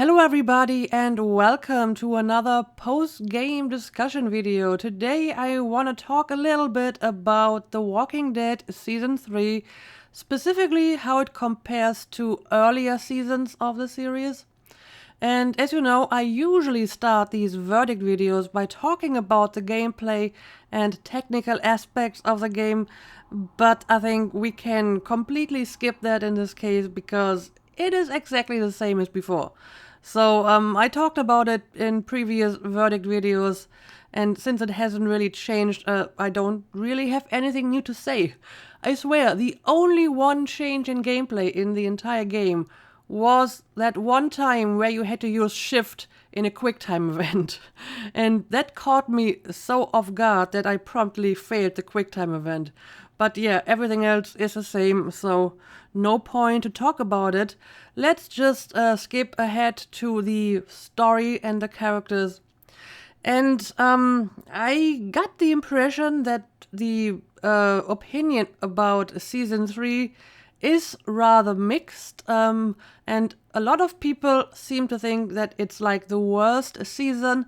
Hello everybody and welcome to another post-game discussion video. Today I want to talk a little bit about The Walking Dead Season 3, specifically how it compares to earlier seasons of the series. And as you know, I usually start these verdict videos by talking about the gameplay and technical aspects of the game, but I think we can completely skip that in this case because it is exactly the same as before. So I talked about it in previous verdict videos, and since it hasn't really changed, I don't really have anything new to say. I swear, the only one change in gameplay in the entire game was that one time where you had to use shift in a QuickTime event. And that caught me so off guard that I promptly failed the QuickTime event. But yeah, everything else is the same, so no point to talk about it. Let's just skip ahead to the story and the characters. And I got the impression that the opinion about Season 3 is rather mixed, and a lot of people seem to think that it's like the worst season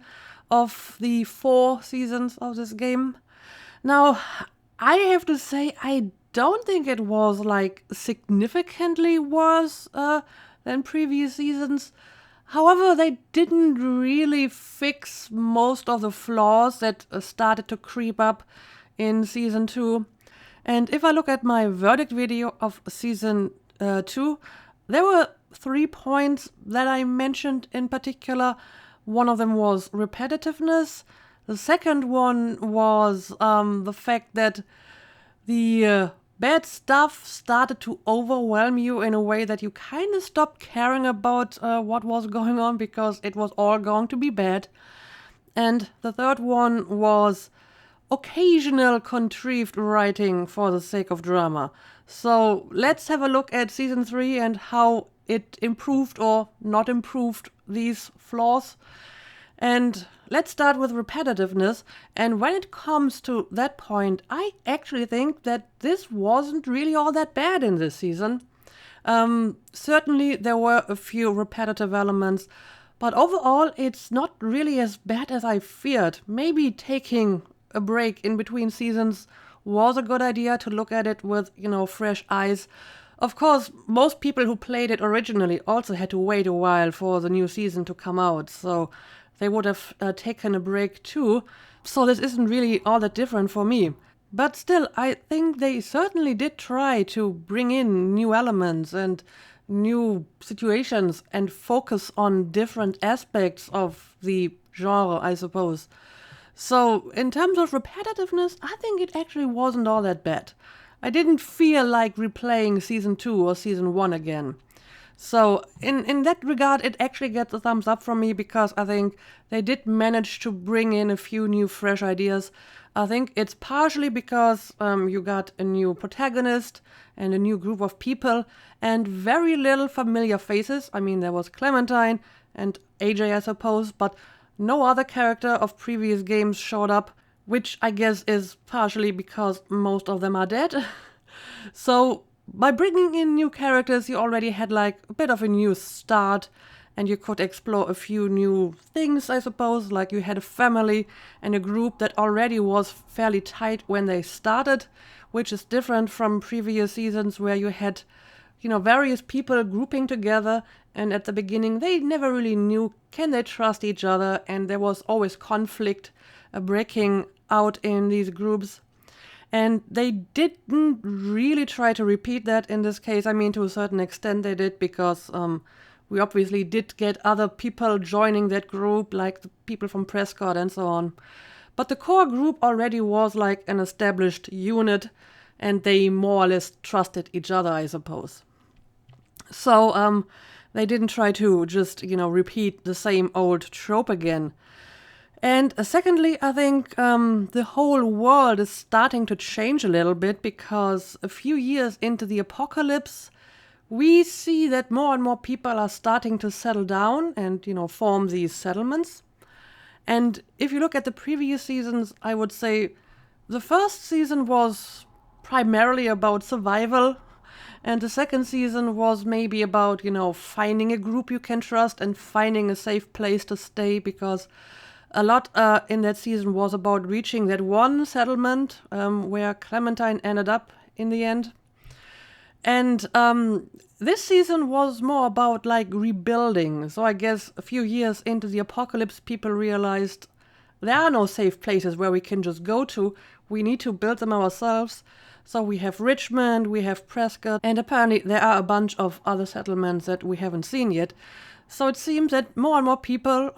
of the 4 seasons of this game. Now, I have to say, I don't think it was like significantly worse than previous seasons. However, they didn't really fix most of the flaws that started to creep up in Season 2. And if I look at my verdict video of Season 2, there were 3 points that I mentioned in particular. One of them was repetitiveness. The second one was the fact that the bad stuff started to overwhelm you in a way that you kind of stopped caring about what was going on because it was all going to be bad. And the third one was occasional contrived writing for the sake of drama. So let's have a look at Season 3 and how it improved or not improved these flaws. And let's start with repetitiveness. And when it comes to that point, I actually think that this wasn't really all that bad in this season. Certainly there were a few repetitive elements, but overall it's not really as bad as I feared. Maybe taking a break in between seasons was a good idea to look at it with, fresh eyes. Of course, most people who played it originally also had to wait a while for the new season to come out, so they would have taken a break too. So this isn't really all that different for me. But still, I think they certainly did try to bring in new elements and new situations and focus on different aspects of the genre, I suppose. So, in terms of repetitiveness, I think it actually wasn't all that bad. I didn't feel like replaying Season 2 or Season 1 again. So, in that regard, it actually gets a thumbs up from me because I think they did manage to bring in a few new fresh ideas. I think it's partially because you got a new protagonist and a new group of people and very little familiar faces. I mean, there was Clementine and AJ, I suppose, but no other character of previous games showed up, which I guess is partially because most of them are dead. So by bringing in new characters, you already had like a bit of a new start and you could explore a few new things, I suppose, like you had a family and a group that already was fairly tight when they started, which is different from previous seasons where you had various people grouping together, and at the beginning they never really knew can they trust each other, and there was always conflict breaking out in these groups. And they didn't really try to repeat that in this case. I mean, to a certain extent they did, because we obviously did get other people joining that group, like the people from Prescott and so on. But the core group already was like an established unit, and they more or less trusted each other, I suppose. So they didn't try to just, repeat the same old trope again. And secondly, I think the whole world is starting to change a little bit because a few years into the apocalypse, we see that more and more people are starting to settle down and, form these settlements. And if you look at the previous seasons, I would say the first season was primarily about survival. And the second season was maybe about, finding a group you can trust and finding a safe place to stay, because a lot in that season was about reaching that one settlement where Clementine ended up in the end. And this season was more about like rebuilding. So I guess a few years into the apocalypse, people realized there are no safe places where we can just go to. We need to build them ourselves. So we have Richmond, we have Prescott, and apparently there are a bunch of other settlements that we haven't seen yet. So it seems that more and more people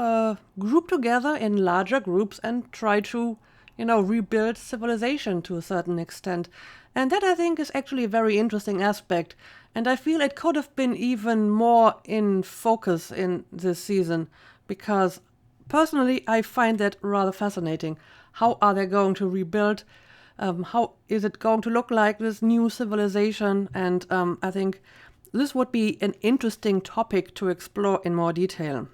group together in larger groups and try to, rebuild civilization to a certain extent. And that, I think, is actually a very interesting aspect. And I feel it could have been even more in focus in this season, because personally, I find that rather fascinating. How are they going to rebuild? How is it going to look like, this new civilization? And I think this would be an interesting topic to explore in more detail.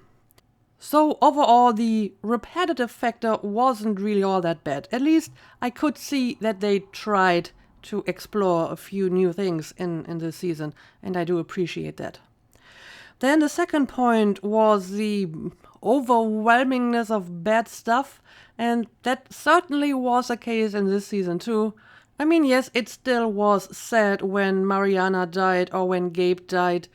So overall, the repetitive factor wasn't really all that bad. At least I could see that they tried to explore a few new things in this season, and I do appreciate that. Then the second point was the overwhelmingness of bad stuff, and that certainly was the case in this season too. I mean, yes, it still was sad when Mariana died or when Gabe died,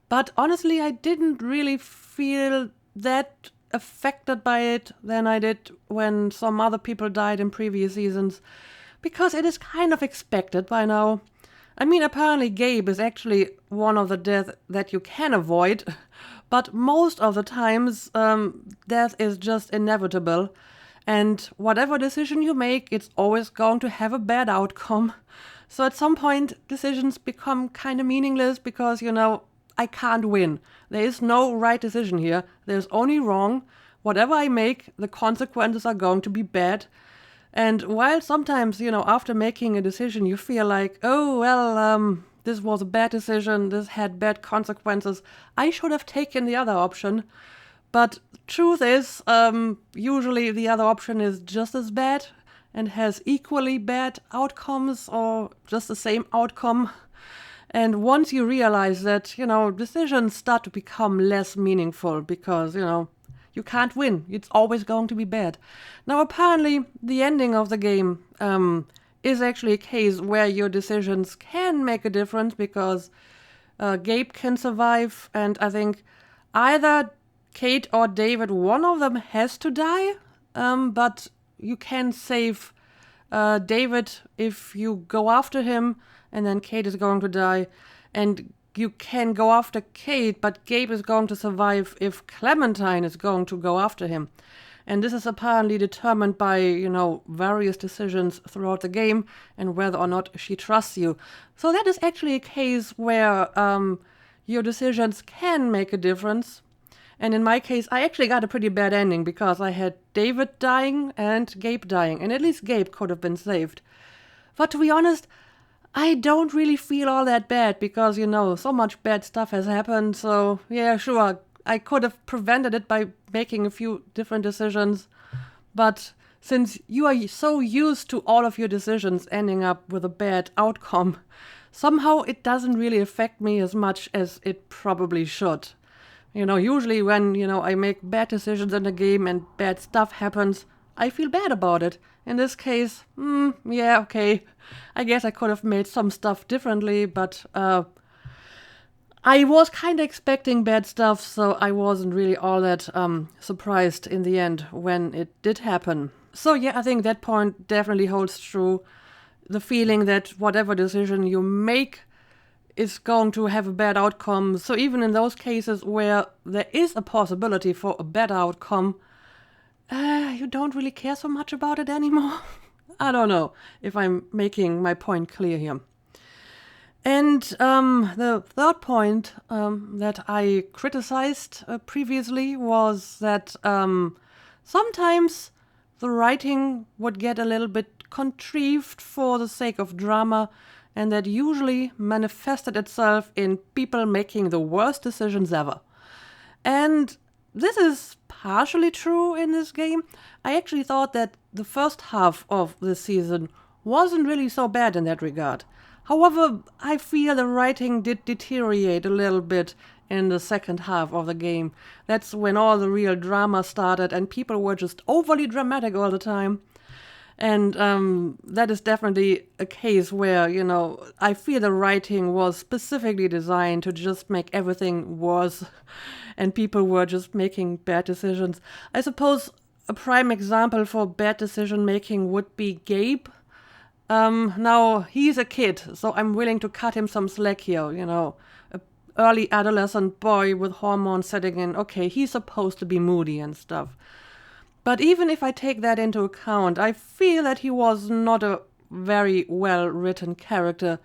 but honestly, I didn't really feel that affected by it than I did when some other people died in previous seasons, because it is kind of expected by now. I mean, apparently Gabe is actually one of the deaths that you can avoid, but most of the times death is just inevitable. And whatever decision you make, it's always going to have a bad outcome. So at some point, decisions become kind of meaningless because, I can't win. There is no right decision here. There's only wrong. Whatever I make, the consequences are going to be bad. And while sometimes, after making a decision, you feel like, oh, well, this was a bad decision, this had bad consequences, I should have taken the other option. But truth is, usually the other option is just as bad and has equally bad outcomes or just the same outcome. And once you realize that, decisions start to become less meaningful because, you can't win. It's always going to be bad. Now, apparently, the ending of the game is actually a case where your decisions can make a difference because Gabe can survive, and I think either Kate or David, one of them has to die, but you can save David if you go after him, and then Kate is going to die. And you can go after Kate, but Gabe is going to survive if Clementine is going to go after him. And this is apparently determined by, various decisions throughout the game and whether or not she trusts you. So that is actually a case where your decisions can make a difference. And in my case, I actually got a pretty bad ending because I had David dying and Gabe dying. And at least Gabe could have been saved. But to be honest, I don't really feel all that bad because, so much bad stuff has happened. So, yeah, sure, I could have prevented it by making a few different decisions. But since you are so used to all of your decisions ending up with a bad outcome, somehow it doesn't really affect me as much as it probably should. Usually when, I make bad decisions in the game and bad stuff happens, I feel bad about it. In this case, yeah, okay. I guess I could have made some stuff differently, but I was kind of expecting bad stuff, so I wasn't really all that surprised in the end when it did happen. So yeah, I think that point definitely holds true. The feeling that whatever decision you make is going to have a bad outcome. So even in those cases where there is a possibility for a better outcome, you don't really care so much about it anymore. I don't know if I'm making my point clear here. And the third point that I criticized previously was that sometimes the writing would get a little bit contrived for the sake of drama, and that usually manifested itself in people making the worst decisions ever. And this is partially true in this game. I actually thought that the first half of this season wasn't really so bad in that regard. However, I feel the writing did deteriorate a little bit in the second half of the game. That's when all the real drama started and people were just overly dramatic all the time. And that is definitely a case where, I feel the writing was specifically designed to just make everything worse and people were just making bad decisions. I suppose a prime example for bad decision making would be Gabe. Now, he's a kid, so I'm willing to cut him some slack here, a early adolescent boy with hormones setting in. Okay, he's supposed to be moody and stuff. But even if I take that into account, I feel that he was not a very well-written character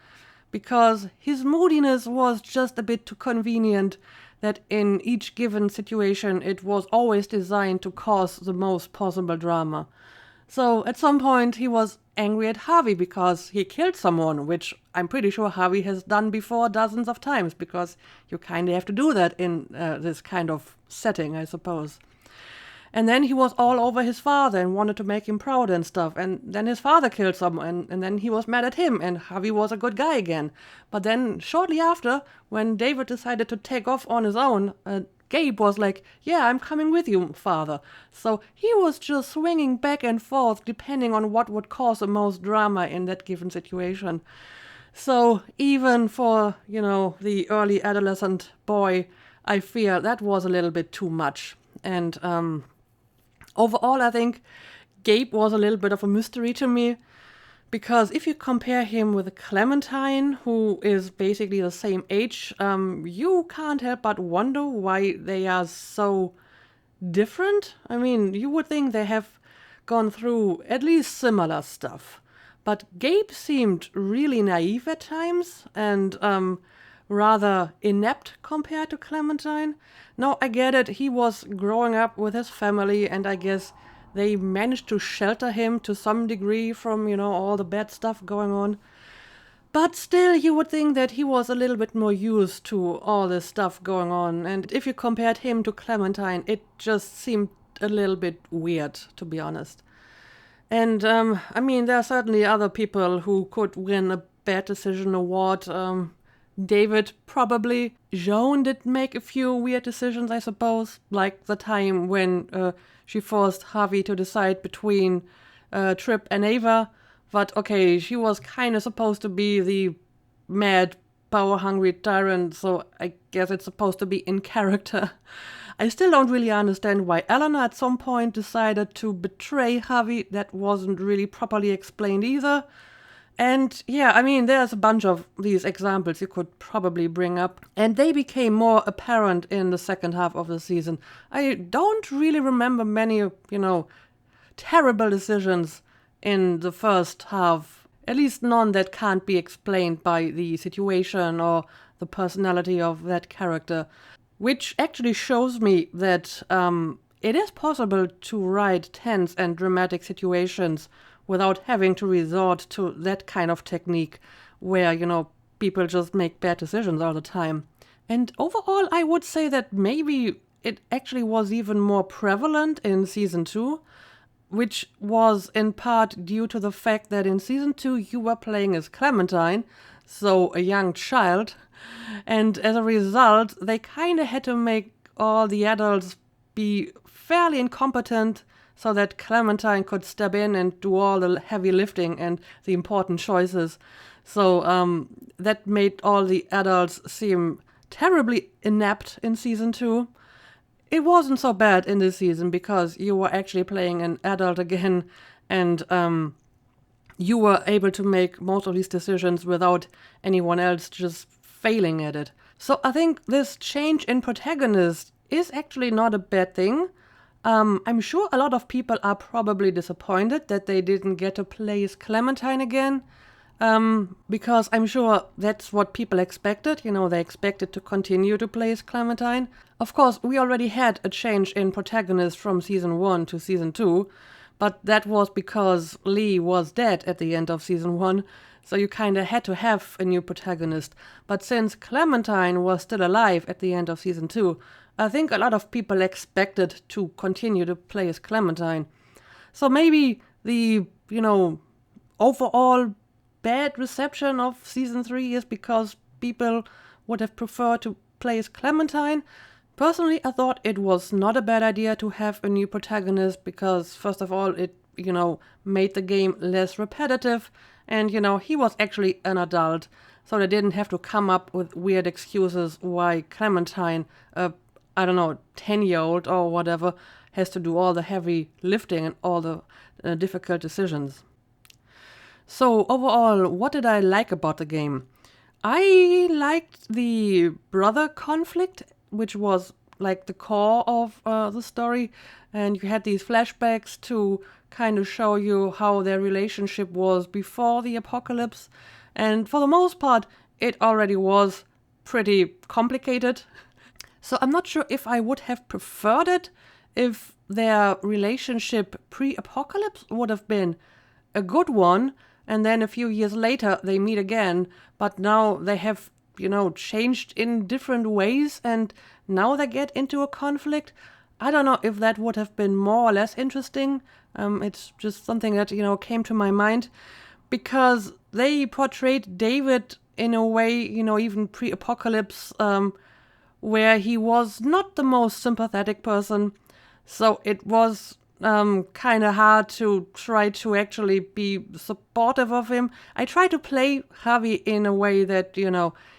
because his moodiness was just a bit too convenient that in each given situation it was always designed to cause the most possible drama. So at some point he was angry at Harvey because he killed someone, which I'm pretty sure Harvey has done before dozens of times because you kind of have to do that in this kind of setting, I suppose. And then he was all over his father and wanted to make him proud and stuff. And then his father killed someone, and then he was mad at him, and Harvey was a good guy again. But then shortly after, when David decided to take off on his own, Gabe was like, yeah, I'm coming with you, father. So he was just swinging back and forth depending on what would cause the most drama in that given situation. So even for, the early adolescent boy, I fear that was a little bit too much. And overall, I think Gabe was a little bit of a mystery to me because if you compare him with Clementine, who is basically the same age, you can't help but wonder why they are so different. I mean, you would think they have gone through at least similar stuff. But Gabe seemed really naive at times and rather inept compared to Clementine. Now, I get it, he was growing up with his family, and I guess they managed to shelter him to some degree from, all the bad stuff going on. But still, you would think that he was a little bit more used to all this stuff going on. And if you compared him to Clementine, it just seemed a little bit weird, to be honest. And, there are certainly other people who could win a bad decision award. David probably. Joan did make a few weird decisions, I suppose, like the time when she forced Harvey to decide between Trip and Ava. But okay, she was kind of supposed to be the mad, power-hungry tyrant, so I guess it's supposed to be in character. I still don't really understand why Eleanor at some point decided to betray Harvey. That wasn't really properly explained either. And yeah, there's a bunch of these examples you could probably bring up. And they became more apparent in the second half of the season. I don't really remember many, terrible decisions in the first half. At least none that can't be explained by the situation or the personality of that character. Which actually shows me that it is possible to write tense and dramatic situations without having to resort to that kind of technique where, people just make bad decisions all the time. And overall, I would say that maybe it actually was even more prevalent in season 2, which was in part due to the fact that in season 2 you were playing as Clementine, so a young child, and as a result, they kind of had to make all the adults be fairly incompetent so that Clementine could step in and do all the heavy lifting and the important choices. So that made all the adults seem terribly inept in season 2. It wasn't so bad in this season because you were actually playing an adult again and you were able to make most of these decisions without anyone else just failing at it. So I think this change in protagonist is actually not a bad thing. I'm sure a lot of people are probably disappointed that they didn't get to play as Clementine again, because I'm sure that's what people expected. They expected to continue to play as Clementine. Of course, we already had a change in protagonist from season 1 to season 2, but that was because Lee was dead at the end of season 1, so you kind of had to have a new protagonist. But since Clementine was still alive at the end of season 2, I think a lot of people expected to continue to play as Clementine. So maybe the, overall bad reception of season 3 is because people would have preferred to play as Clementine. Personally, I thought it was not a bad idea to have a new protagonist because, first of all, it, made the game less repetitive. And, he was actually an adult, so they didn't have to come up with weird excuses why Clementine, 10-year-old or whatever, has to do all the heavy lifting and all the difficult decisions. So overall, what did I like about the game? I liked the brother conflict, which was like the core of the story, and you had these flashbacks to kind of show you how their relationship was before the apocalypse, and for the most part it already was pretty complicated. So I'm not sure if I would have preferred it if their relationship pre-apocalypse would have been a good one, and then a few years later they meet again, but now they have, changed in different ways, and now they get into a conflict. I don't know if that would have been more or less interesting. It's just something that, came to my mind, because they portrayed David in a way, even pre-apocalypse, where he was not the most sympathetic person. So it was kind of hard to try to actually be supportive of him. I tried to play Javi in a way that,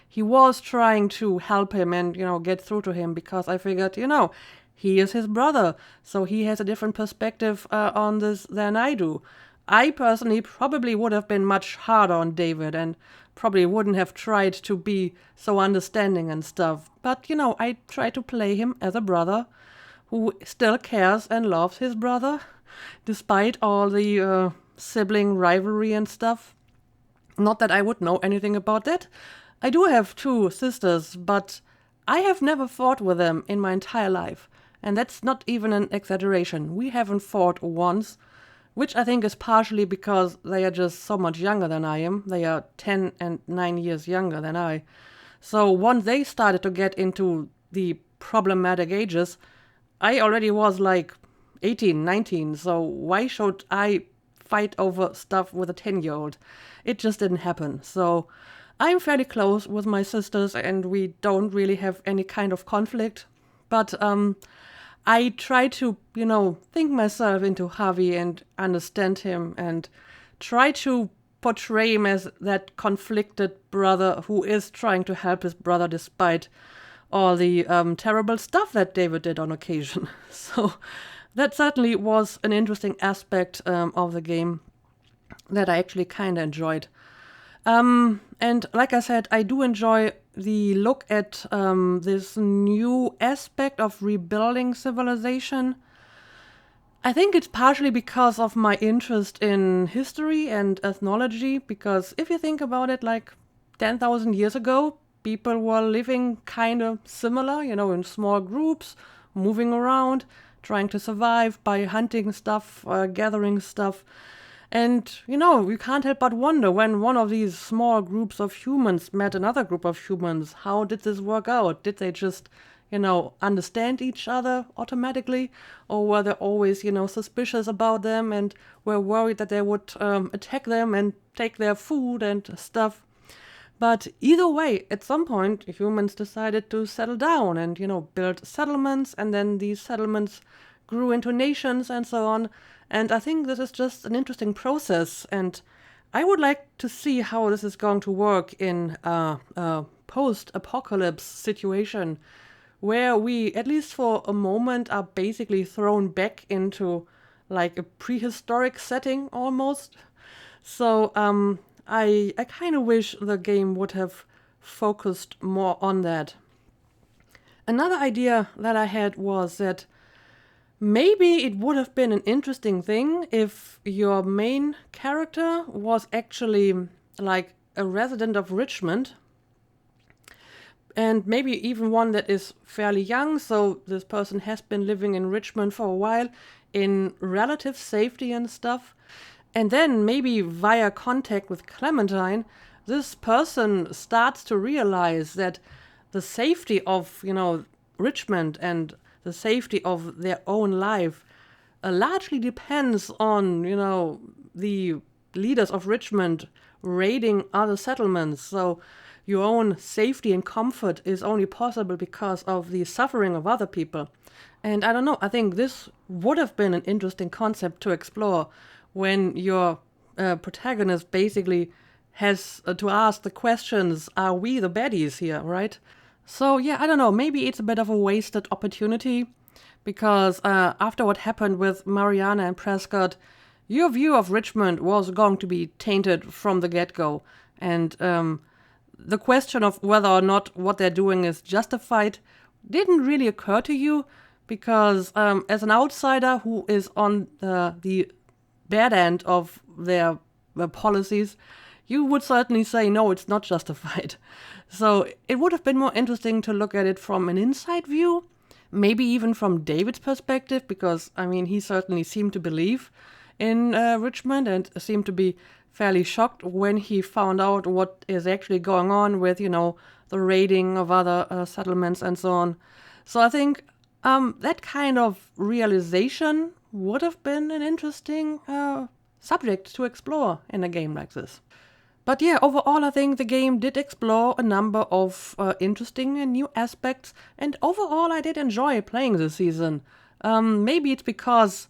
he was trying to help him and, get through to him, because I figured, he is his brother, so he has a different perspective on this than I do. I personally probably would have been much harder on David and probably wouldn't have tried to be so understanding and stuff. But, I try to play him as a brother who still cares and loves his brother, despite all the sibling rivalry and stuff. Not that I would know anything about that. I do have 2 sisters, but I have never fought with them in my entire life. And that's not even an exaggeration. We haven't fought once, which I think is partially because they are just so much younger than I am. They are 10 and 9 years younger than I. So once they started to get into the problematic ages, I already was like 18, 19, so why should I fight over stuff with a 10-year-old? It just didn't happen. So I'm fairly close with my sisters and we don't really have any kind of conflict. But I try to, think myself into Javi and understand him and try to portray him as that conflicted brother who is trying to help his brother despite all the terrible stuff that David did on occasion. So that certainly was an interesting aspect of the game that I actually kind of enjoyed. And like I said, I do enjoy the look at this new aspect of rebuilding civilization. I think it's partially because of my interest in history and ethnology, because if you think about it, like 10,000 years ago, people were living kind of similar, in small groups, moving around, trying to survive by hunting stuff, gathering stuff. And, you can't help but wonder, when one of these small groups of humans met another group of humans, how did this work out? Did they just, understand each other automatically? Or were they always, suspicious about them and were worried that they would attack them and take their food and stuff? But either way, at some point, humans decided to settle down and, build settlements, and then these settlements grew into nations and so on. And I think this is just an interesting process, and I would like to see how this is going to work in a post-apocalypse situation, where we, at least for a moment, are basically thrown back into like a prehistoric setting almost. So I kind of wish the game would have focused more on that. Another idea that I had was that maybe it would have been an interesting thing if your main character was actually like a resident of Richmond, and maybe even one that is fairly young, so this person has been living in Richmond for a while in relative safety and stuff. And then maybe via contact with Clementine, this person starts to realize that the safety of, Richmond and the safety of their own life largely depends on, the leaders of Richmond raiding other settlements. So your own safety and comfort is only possible because of the suffering of other people. And I don't know, I think this would have been an interesting concept to explore when your protagonist basically has to ask the questions, are we the baddies here, right? So yeah, I don't know, maybe it's a bit of a wasted opportunity because after what happened with Mariana and Prescott, your view of Richmond was going to be tainted from the get-go. And the question of whether or not what they're doing is justified didn't really occur to you because as an outsider who is on the bad end of their policies, you would certainly say, no, it's not justified. So it would have been more interesting to look at it from an inside view, maybe even from David's perspective, because, I mean, he certainly seemed to believe in Richmond and seemed to be fairly shocked when he found out what is actually going on with, you know, the raiding of other settlements and so on. So I think that kind of realization would have been an interesting subject to explore in a game like this. But yeah, overall I think the game did explore a number of interesting and new aspects, and overall I did enjoy playing this season. Maybe it's because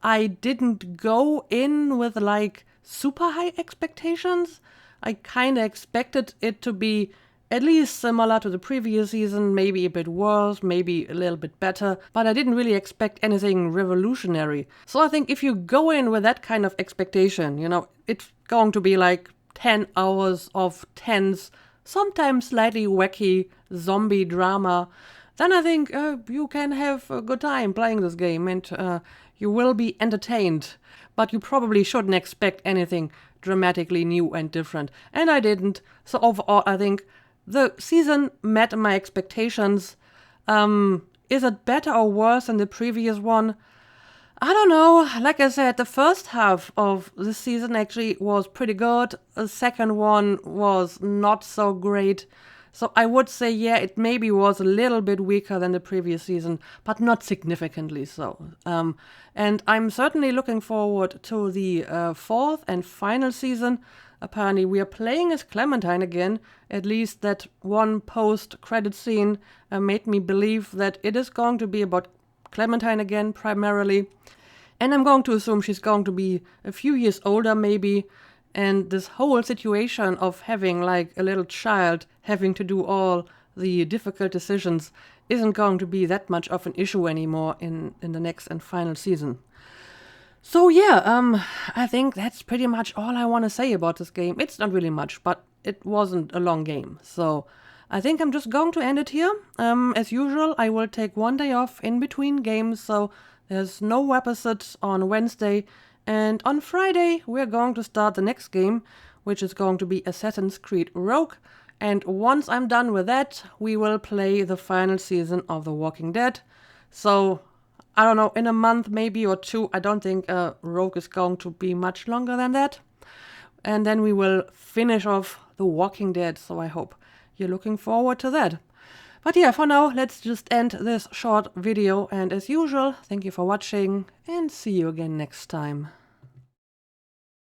I didn't go in with like super high expectations. I kind of expected it to be at least similar to the previous season, maybe a bit worse, maybe a little bit better, but I didn't really expect anything revolutionary. So I think if you go in with that kind of expectation, you know, it's going to be like 10 hours of tense, sometimes slightly wacky zombie drama, then I think you can have a good time playing this game and you will be entertained. But you probably shouldn't expect anything dramatically new and different. And I didn't. So overall, I think the season met my expectations. Is it better or worse than the previous one? I don't know. Like I said, the first half of the season actually was pretty good. The second one was not so great. So I would say, yeah, it maybe was a little bit weaker than the previous season, but not significantly so. And I'm certainly looking forward to the fourth and final season. Apparently we are playing as Clementine again. At least that one post-credit scene made me believe that it is going to be about Clementine again, primarily. And I'm going to assume she's going to be a few years older, maybe. And this whole situation of having like a little child having to do all the difficult decisions isn't going to be that much of an issue anymore in the next and final season. So yeah, I think that's pretty much all I want to say about this game. It's not really much, but it wasn't a long game. So I think I'm just going to end it here. As usual, I will take one day off in between games, so there's no episode on Wednesday. And on Friday, we're going to start the next game, which is going to be Assassin's Creed Rogue. And once I'm done with that, we will play the final season of The Walking Dead. So, I don't know, in a month maybe or two, I don't think Rogue is going to be much longer than that. And then we will finish off The Walking Dead, so I hope you're looking forward to that. But yeah, for now, let's just end this short video. And as usual, thank you for watching and see you again next time.